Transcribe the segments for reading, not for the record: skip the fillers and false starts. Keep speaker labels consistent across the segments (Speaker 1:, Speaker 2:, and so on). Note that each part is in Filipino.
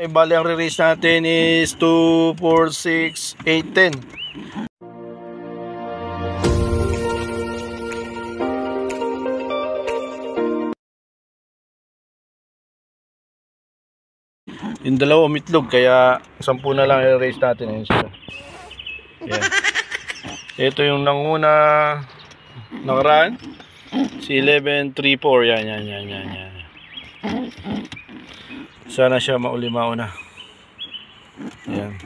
Speaker 1: bali ang re-raise natin is 2, 4, 6, 8, 10. Yung dalawa umitlog, kaya 10 na lang i-raise natin. Ayan sila. Ayan. Ito yung nanguna nakaraan. Si 1134. Yan. Sana siya mauna. Ayan.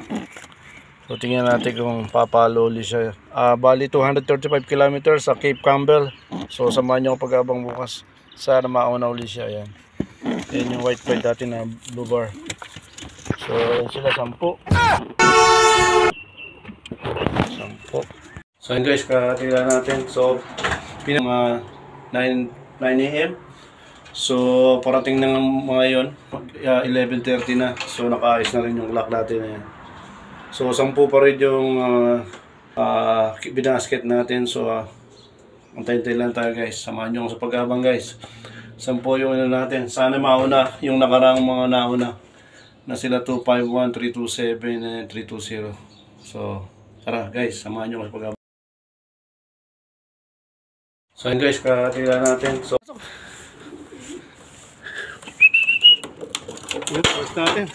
Speaker 1: So tingnan natin kung papalo ulit siya. Bali 235 kilometers sa Cape Campbell. So samahan nyo pag-abang bukas. Sana mauna ulit siya. Ayan. Ayan yung white bird dati na blue bar. So ayan sila 10. So yun guys, tingnan natin. So pinang 9 AM. So parating ng mga yon 11:30 na. So nakaayos na rin yung lock natin na yan. So 10 pa rin yung binasket natin. So antay-antay lang tayo guys. Samahan nyo sa pag-abang guys. 10 yung ano natin. Sana mauna yung nakarang mga nauna na sila 251, 327 and 320. So tara guys, samahan nyo sa pag-abang. So yun guys, tingnan natin. So yun, first natin.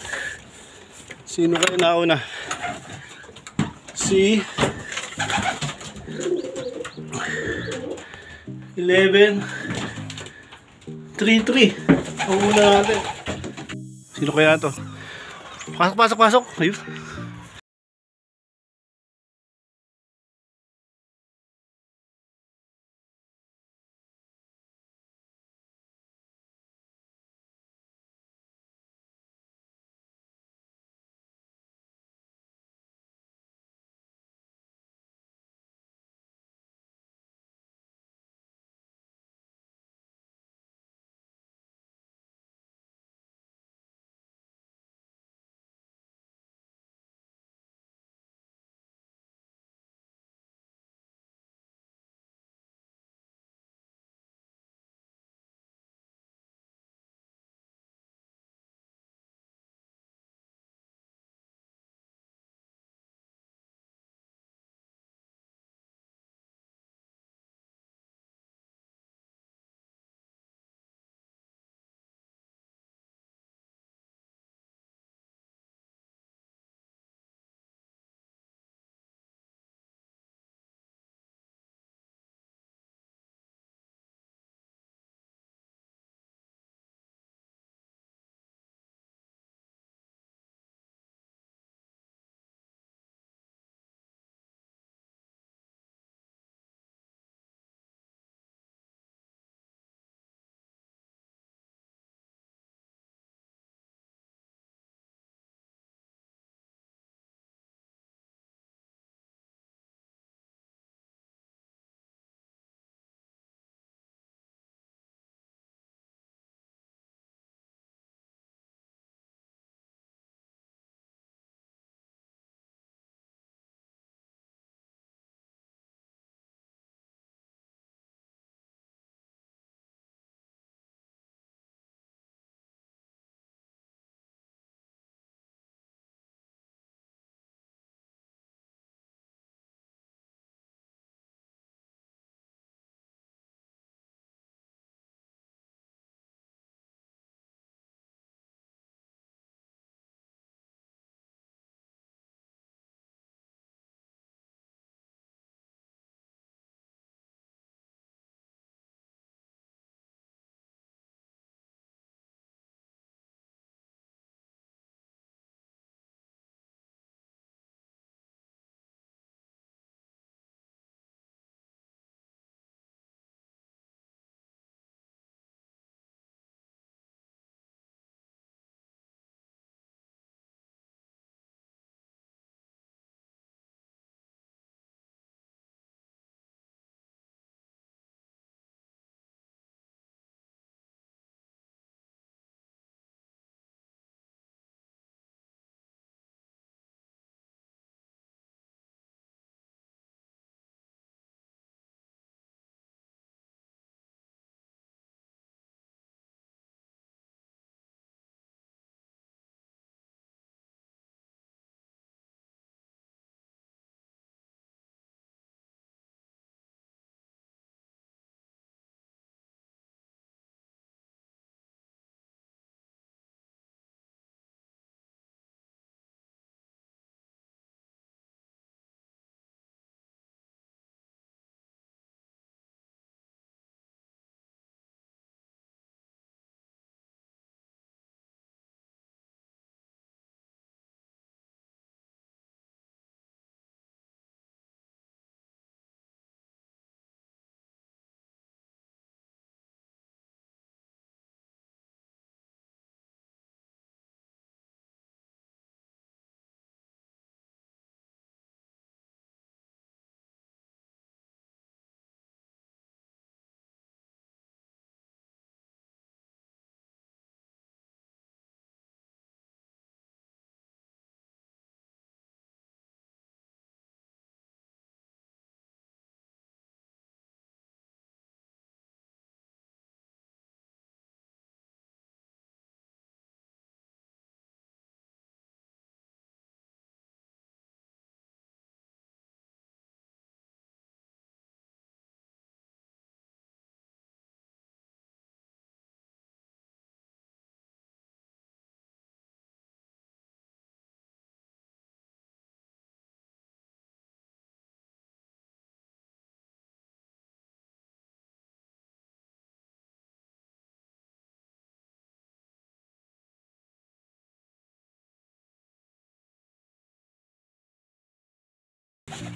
Speaker 1: Sino kayo nauna? Si 1133 ang una natin. Sino kaya to? Pasok. Ayun.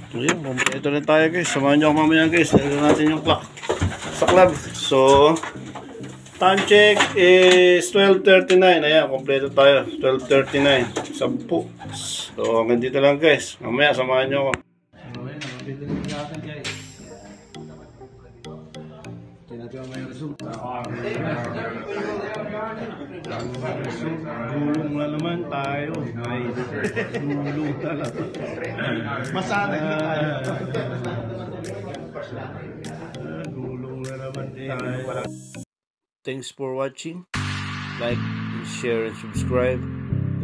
Speaker 1: So yun, kompleto na tayo guys. Samahan nyo ako mamaya guys. Lagyan natin yung clock sa club. So, time check is 12:39. Ayan, kompleto tayo. 12:39. 10. So, hanggang dito lang guys. Mamaya, samahan nyo ako. So, ayan, nakapito na natin guys. Tingnan natin may resulta. Gulong na naman tayo. Ay, gulong na naman. Masanay na tayo. Gulong na naman tayo. Thanks for watching. Like, share, and subscribe.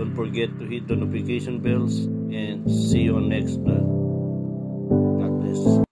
Speaker 1: Don't forget to hit the notification bells. And see you on next vlog.